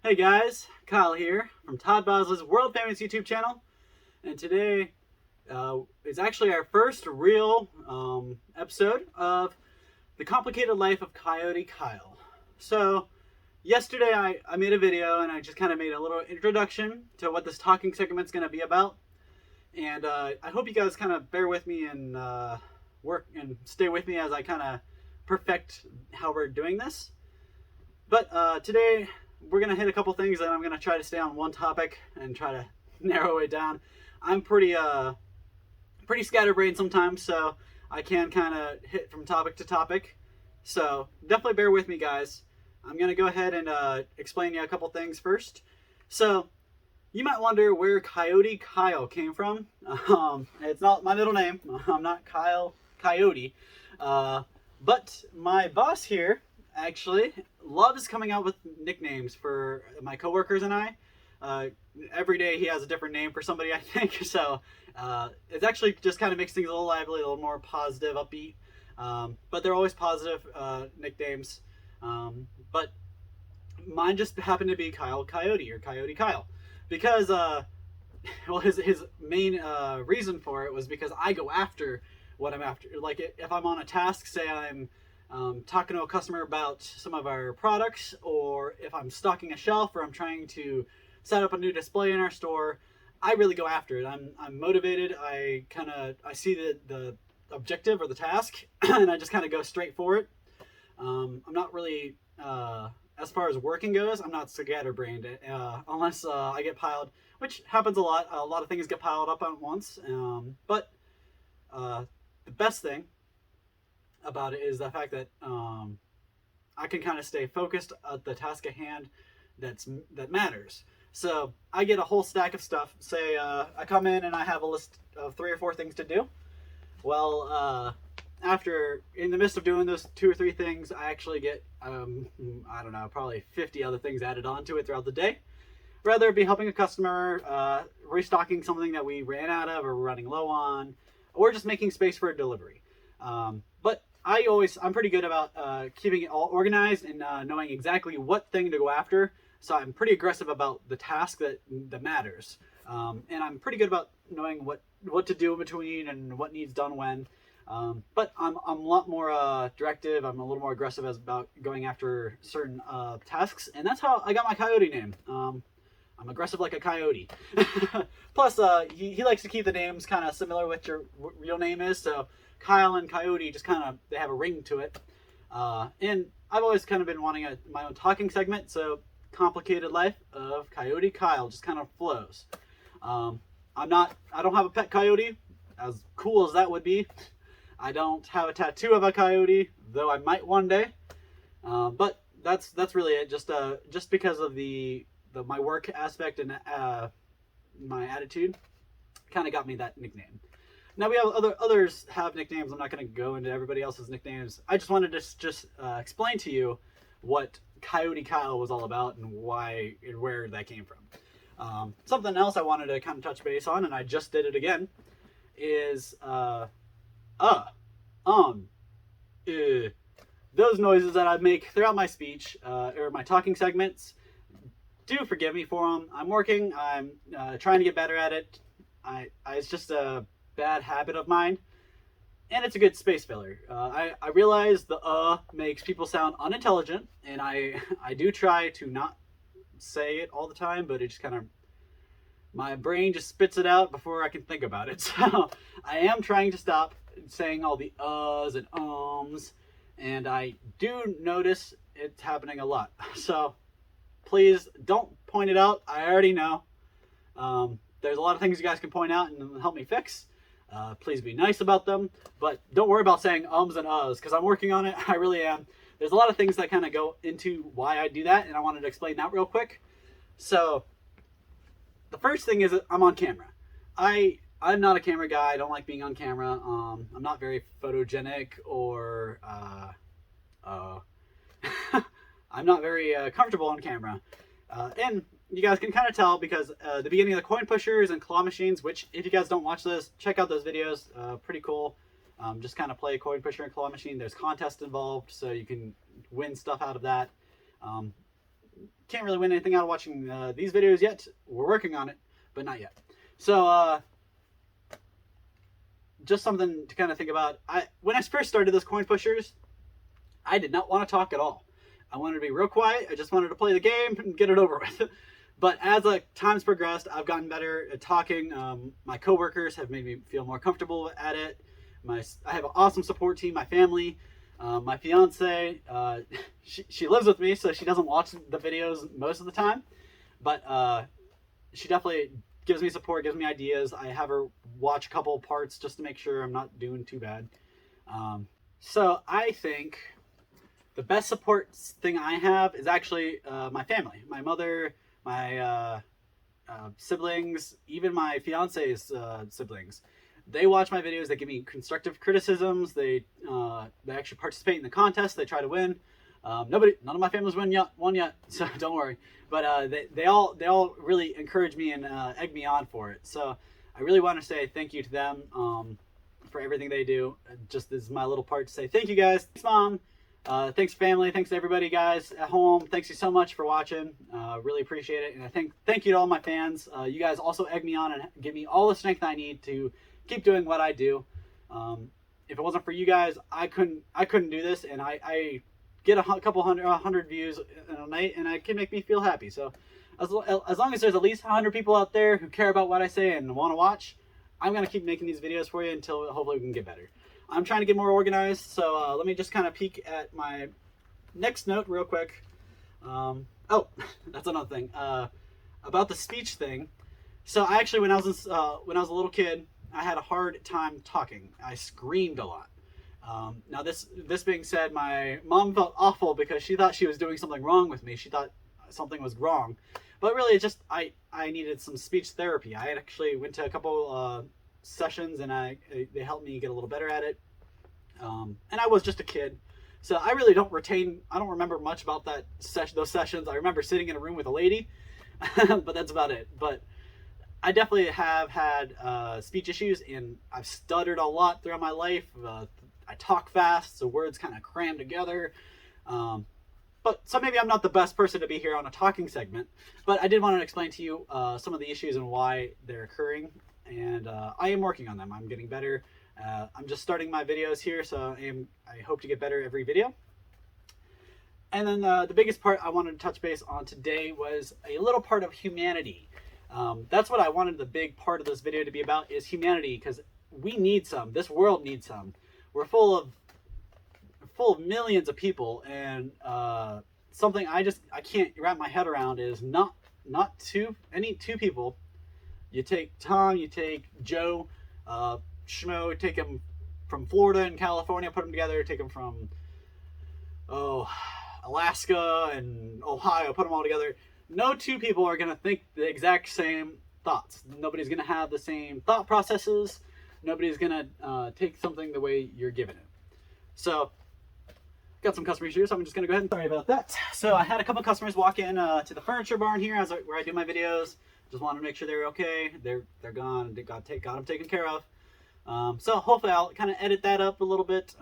Hey guys, Kyle here from Todd Bosley's world famous YouTube channel, and today is actually our first real episode of The Complicated Life of Coyote Kyle. So, yesterday I made a video and I just kind of made a little introduction to what this talking segment's going to be about, and I hope you guys kind of bear with me and work and stay with me as I kind of perfect how we're doing this. But today we're going to hit a couple things, and I'm going to try to stay on one topic and try to narrow it down. I'm pretty scatterbrained sometimes, so I can kind of hit from topic to topic. So definitely bear with me, guys. I'm going to go ahead and explain you a couple things first. So you might wonder where Coyote Kyle came from. It's not my middle name. I'm not Kyle Coyote. But my boss here actually loves coming out with nicknames for my coworkers and I. Every day he has a different name for somebody, I think. So it actually just kind of makes things a little lively, a little more positive, upbeat. But they're always positive nicknames. But mine just happened to be Kyle Coyote or Coyote Kyle because well, his main reason for it was because I go after what I'm after. Like if I'm on a task, say I'm talking to a customer about some of our products, or if I'm stocking a shelf, or I'm trying to set up a new display in our store, I really go after it. I'm motivated. I see the objective or the task, and I just kind of go straight for it. I'm not really as far as working goes, I'm not scatterbrained unless I get piled, which happens a lot. A lot of things get piled up at once. But the best thing about it is the fact that I can kind of stay focused at the task at hand that matters. So I get a whole stack of stuff. Say I come in and I have a list of 3 or 4 things to do. Well, after in the midst of doing those 2 or 3 things, I actually get I don't know, probably 50 other things added onto it throughout the day. Whether it be helping a customer, restocking something that we ran out of or running low on, or just making space for a delivery. But I'm pretty good about keeping it all organized and knowing exactly what thing to go after. So I'm pretty aggressive about the task that matters. And I'm pretty good about knowing what to do in between and what needs done when. But I'm a lot more directive. I'm a little more aggressive about going after certain tasks. And that's how I got my Coyote name. I'm aggressive like a coyote. Plus, he likes to keep the names kind of similar with your real name is. So Kyle and Coyote just kind of, they have a ring to it. And I've always kind of been wanting my own talking segment. So Complicated Life of Coyote Kyle just kind of flows. I don't have a pet coyote, as cool as that would be. I don't have a tattoo of a coyote, though I might one day. But that's really it. Just because of my work aspect and my attitude kind of got me that nickname. Now we have others have nicknames. I'm not going to go into everybody else's nicknames. I just wanted to just explain to you what Coyote Kyle was all about and why and where that came from. Something else I wanted to kind of touch base on, and I just did it again, is those noises that I make throughout my speech or my talking segments. Do forgive me for them. I'm working. I'm trying to get better at it. It's just a bad habit of mine, and it's a good space filler. I realize the makes people sound unintelligent, and I do try to not say it all the time, but it just kind of, my brain just spits it out before I can think about it. So I am trying to stop saying all the uhs and ums, and I do notice it's happening a lot. So please don't point it out. I already know. There's a lot of things you guys can point out and help me fix. Please be nice about them, but don't worry about saying ums and uhs, because I'm working on it. I really am. There's a lot of things that kind of go into why I do that, and I wanted to explain that real quick. So the first thing is that I'm on camera. I'm not a camera guy. I don't like being on camera. I'm not very photogenic, or I'm not very comfortable on camera. And you guys can kind of tell because the beginning of the coin pushers and claw machines, which if you guys don't watch those, check out those videos. Pretty cool. Just kind of play a coin pusher and claw machine. There's contests involved, so you can win stuff out of that. can't really win anything out of watching these videos yet. We're working on it, but not yet. So just something to kind of think about. When I first started this Coin Pushers, I did not want to talk at all. I wanted to be real quiet. I just wanted to play the game and get it over with. But as time's progressed, I've gotten better at talking. My coworkers have made me feel more comfortable at it. I have an awesome support team, my family. My fiance, she lives with me, so she doesn't watch the videos most of the time. But she definitely gives me support, gives me ideas. I have her watch a couple parts just to make sure I'm not doing too bad. So I think the best support thing I have is actually my family, my mother, my siblings, even my fiance's siblings. They watch my videos. They give me constructive criticisms. They actually participate in the contest. They try to win. None of my family's won yet, so don't worry. But they all really encourage me and egg me on for it. So I really want to say thank you to them for everything they do. Just this is my little part to say thank you guys. Thanks, Mom. Thanks, family. Thanks to everybody, guys at home. Thanks you so much for watching. Really appreciate it. And thank you to all my fans. You guys also egg me on and give me all the strength I need to keep doing what I do. If it wasn't for you guys, I couldn't do this. And I get a couple hundred views in a night, and it can make me feel happy. So as long as there's at least 100 people out there who care about what I say and want to watch, I'm going to keep making these videos for you until hopefully we can get better. I'm trying to get more organized, so let me just kind of peek at my next note real quick. Oh, that's another thing. About the speech thing. So I actually, when I was a little kid, I had a hard time talking. I screamed a lot. Now this being said, my mom felt awful because she thought she was doing something wrong with me. She thought something was wrong, but really it just I needed some speech therapy. I actually went to a couple sessions, and they helped me get a little better at it. And I was just a kid, so I really don't remember much about those sessions. I remember sitting in a room with a lady, but that's about it. But I definitely have had speech issues, and I've stuttered a lot throughout my life. I talk fast, so words kind of cram together. So maybe I'm not the best person to be here on a talking segment, but I did want to explain to you some of the issues and why they're occurring. And I am working on them. I'm getting better. I'm just starting my videos here, so I hope to get better every video. And then the biggest part I wanted to touch base on today was a little part of humanity. That's what I wanted the big part of this video to be about, is humanity, because we need some. This world needs some. We're full of millions of people, and something I can't wrap my head around is not two people. You take Tom, you take Joe, Schmo, take them from Florida and California, put them together, take them from Alaska and Ohio, put them all together. No two people are going to think the exact same thoughts. Nobody's going to have the same thought processes. Nobody's going to take something the way you're giving it. So, got some customer issues, so I'm just going to go ahead and sorry about that. So, I had a couple customers walk in to the furniture barn here where I do my videos. Just wanted to make sure they're okay. They're gone. They got them taken care of. So hopefully I'll kind of edit that up a little bit,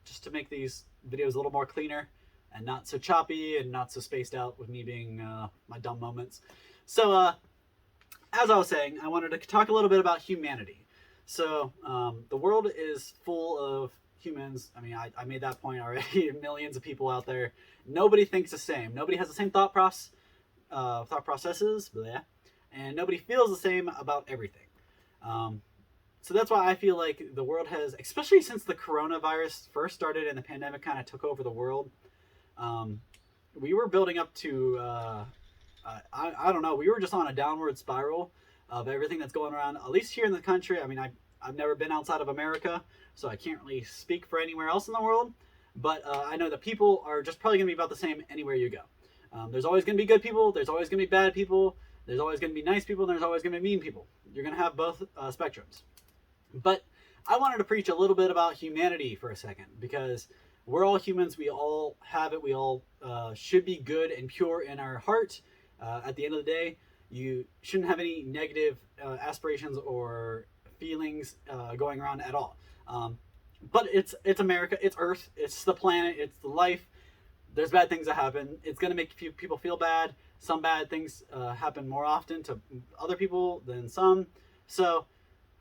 just to make these videos a little more cleaner and not so choppy and not so spaced out with me being my dumb moments. So as I was saying, I wanted to talk a little bit about humanity. So the world is full of humans. I mean, I made that point already. Millions of people out there. Nobody thinks the same. Nobody has the same thought processes. Blah. And nobody feels the same about everything. So that's why I feel like the world has, especially since the coronavirus first started and the pandemic kind of took over the world, we were building up to, I don't know, we were just on a downward spiral of everything that's going around, at least here in the country. I mean, I've never been outside of America, so I can't really speak for anywhere else in the world. But I know that people are just probably going to be about the same anywhere you go. There's always going to be good people. There's always going to be bad people. There's always going to be nice people, and there's always going to be mean people. You're going to have both spectrums. But I wanted to preach a little bit about humanity for a second, because we're all humans. We all have it. We all should be good and pure in our heart. At the end of the day, you shouldn't have any negative aspirations or feelings going around at all. But it's America. It's Earth. It's the planet. It's the life. there's bad things that happen. It's going to make people feel bad. Some bad things happen more often to other people than some. So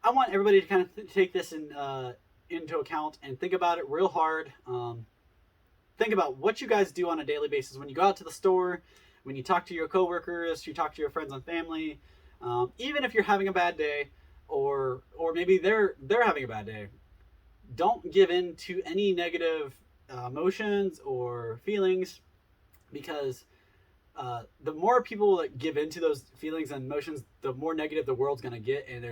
I want everybody to kind of take this into account and think about it real hard. Think about what you guys do on a daily basis when you go out to the store, when you talk to your coworkers, you talk to your friends and family. Even if you're having a bad day, or maybe they're having a bad day, don't give in to any negative emotions or feelings, because the more people that give into those feelings and emotions, the more negative the world's going to get, and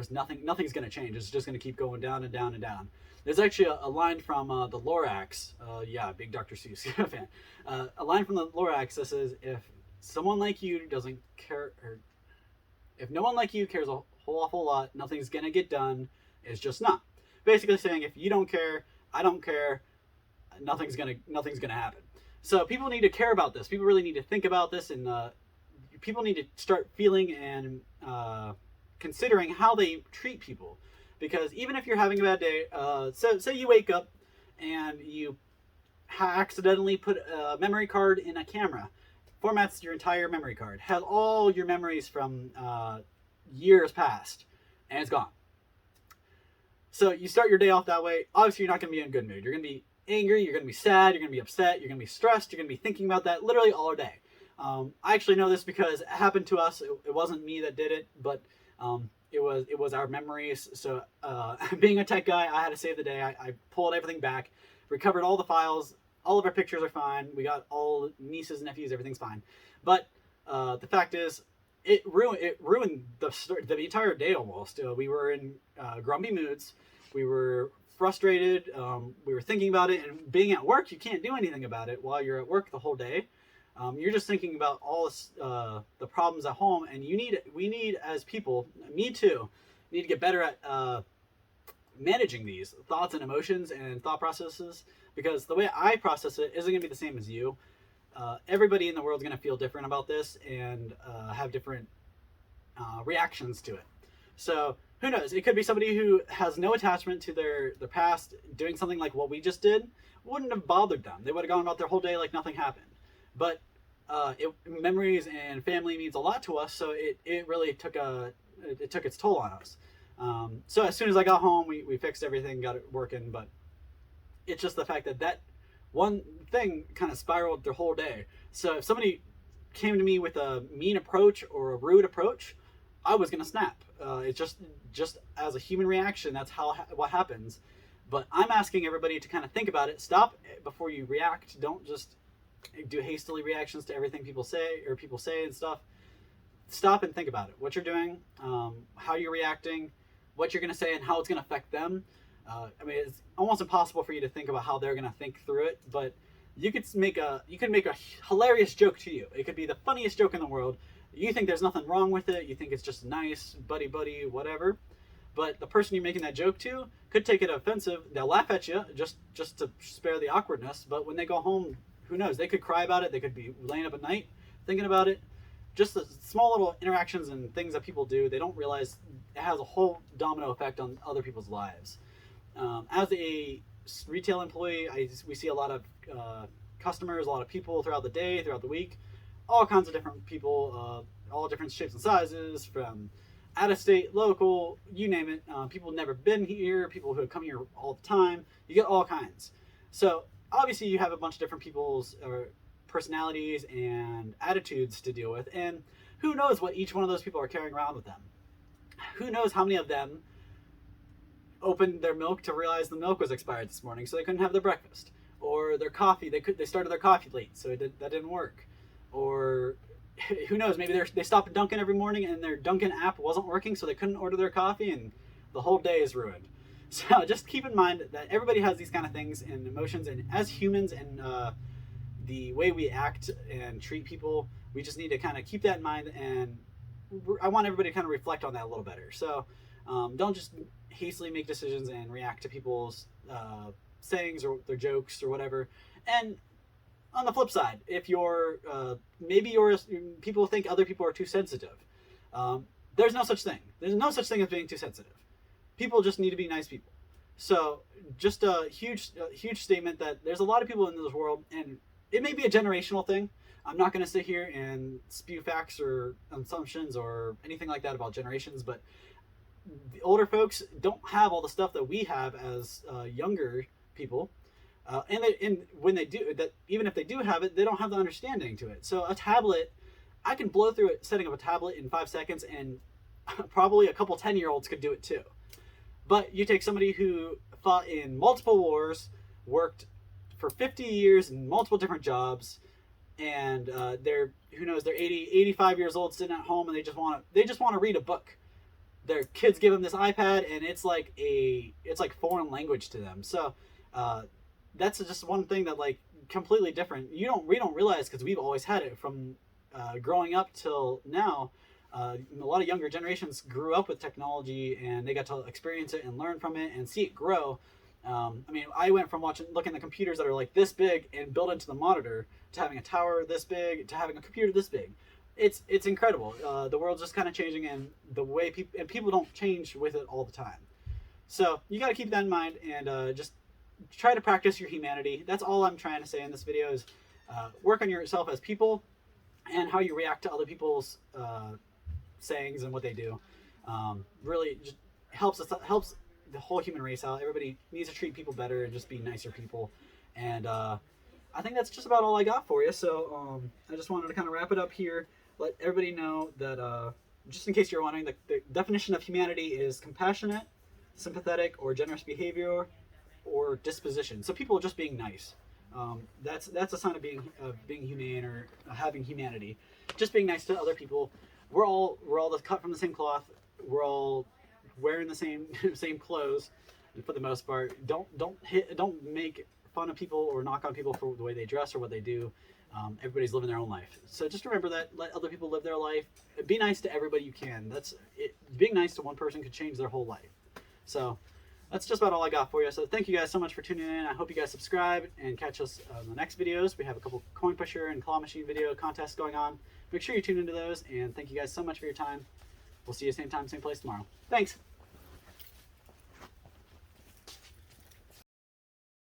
nothing's going to change. It's just going to keep going down and down and down. There's actually a line from the Lorax, big Dr. Seuss fan, a line from the Lorax that says, if someone like you doesn't care, or if no one like you cares a whole awful lot, nothing's going to get done. It's just not. Basically saying, if you don't care, I don't care, nothing's gonna happen. So people need to care about this. People really need to think about this, and people need to start feeling and considering how they treat people. Because even if you're having a bad day, so say you wake up and you accidentally put a memory card in a camera, formats your entire memory card, has all your memories from years past, and it's gone. So you start your day off that way. Obviously, you're not going to be in a good mood. You're going to be angry. You're going to be sad. You're going to be upset. You're going to be stressed. You're going to be thinking about that literally all day. I actually know this because it happened to us. It wasn't me that did it, but it was our memories. So being a tech guy, I had to save the day. I pulled everything back, recovered all the files. All of our pictures are fine. We got all nieces, nephews. Everything's fine. But the fact is, it ruined the entire day almost. We were in grumpy moods. We were frustrated. We were thinking about it, and being at work, you can't do anything about it while you're at work the whole day. You're just thinking about all this, the problems at home, and we need as people, me too, need to get better at managing these thoughts and emotions and thought processes, because the way I process it isn't going to be the same as you. Everybody in the world is going to feel different about this and have different reactions to it. So who knows? It could be somebody who has no attachment to their past. Doing something like what we just did wouldn't have bothered them. They would have gone about their whole day like nothing happened. But memories and family means a lot to us, so it really took its toll on us. So as soon as I got home, we fixed everything, got it working. But it's just the fact that one thing kind of spiraled their whole day. So if somebody came to me with a mean approach or a rude approach, I was gonna snap. It's just as a human reaction, that's what happens. But I'm asking everybody to kind of think about it. Stop before you react. Don't just do hastily reactions to everything people say and stuff. Stop and think about it. What you're doing, how you're reacting, what you're gonna say, and how it's gonna affect them. It's almost impossible for you to think about how they're gonna think through it, but you could make a hilarious joke to you. It could be the funniest joke in the world. You think there's nothing wrong with it. You think it's just nice, buddy, whatever. But the person you're making that joke to could take it offensive. They'll laugh at you just to spare the awkwardness. But when they go home, who knows? They could cry about it. They could be laying up at night thinking about it. Just the small little interactions and things that people do, they don't realize it has a whole domino effect on other people's lives. As a retail employee, we see a lot of customers, a lot of people throughout the day, throughout the week, all kinds of different people, all different shapes and sizes, from out of state, local, you name it. People who've never been here, people who have come here all the time. You get all kinds. So obviously you have a bunch of different people's personalities and attitudes to deal with, and who knows what each one of those people are carrying around with them. Who knows how many of them opened their milk to realize the milk was expired this morning, so they couldn't have their breakfast, or their coffee. They started their coffee late, so that didn't work. Or who knows, maybe they stopped at Dunkin' every morning and their Dunkin' app wasn't working, so they couldn't order their coffee, and the whole day is ruined. So just keep in mind that everybody has these kind of things and emotions, and as humans and the way we act and treat people, we just need to kind of keep that in mind, and I want everybody to kind of reflect on that a little better. So don't just hastily make decisions and react to people's sayings or their jokes or whatever. And on the flip side, if people think other people are too sensitive, there's no such thing. There's no such thing as being too sensitive. People just need to be nice people. So just a huge statement that there's a lot of people in this world, and it may be a generational thing. I'm not going to sit here and spew facts or assumptions or anything like that about generations, but the older folks don't have all the stuff that we have as younger people. And when they do that, even if they do have it, they don't have the understanding to it. So a tablet, I can blow through it setting up a tablet in 5 seconds, and probably a couple 10-year-olds could do it too. But you take somebody who fought in multiple wars, worked for 50 years in multiple different jobs, and they're, who knows, they're 80, 85 years old, sitting at home, and they just want to read a book. Their kids give them this iPad, and it's like foreign language to them. So that's just one thing that, like, completely different. We don't realize, because we've always had it from growing up till now. A lot of younger generations grew up with technology, and they got to experience it and learn from it and see it grow. I mean, I went from looking at computers that are like this big and built into the monitor, to having a tower this big, to having a computer this big. It's incredible. The world's just kind of changing, and the way people don't change with it all the time. So you got to keep that in mind, and just try to practice your humanity. That's all I'm trying to say in this video is work on yourself as people and how you react to other people's sayings and what they do. Really just helps the whole human race out. Everybody needs to treat people better and just be nicer people. And I think that's just about all I got for you. So I just wanted to kind of wrap it up here. Let everybody know that, just in case you're wondering, the definition of humanity is compassionate, sympathetic, or generous behavior or disposition. So people just being nice. That's a sign of being humane or having humanity. Just being nice to other people. We're all cut from the same cloth. We're all wearing the same clothes for the most part. Don't make fun of people or knock on people for the way they dress or what they do. Everybody's living their own life. So just remember that. Let other people live their life. Be nice to everybody you can. That's it. Being nice to one person could change their whole life. So that's just about all I got for you. So thank you guys so much for tuning in. I hope you guys subscribe and catch us on the next videos. We have a couple coin pusher and claw machine video contests going on. Make sure you tune into those, and thank you guys so much for your time. We'll see you same time, same place tomorrow. Thanks.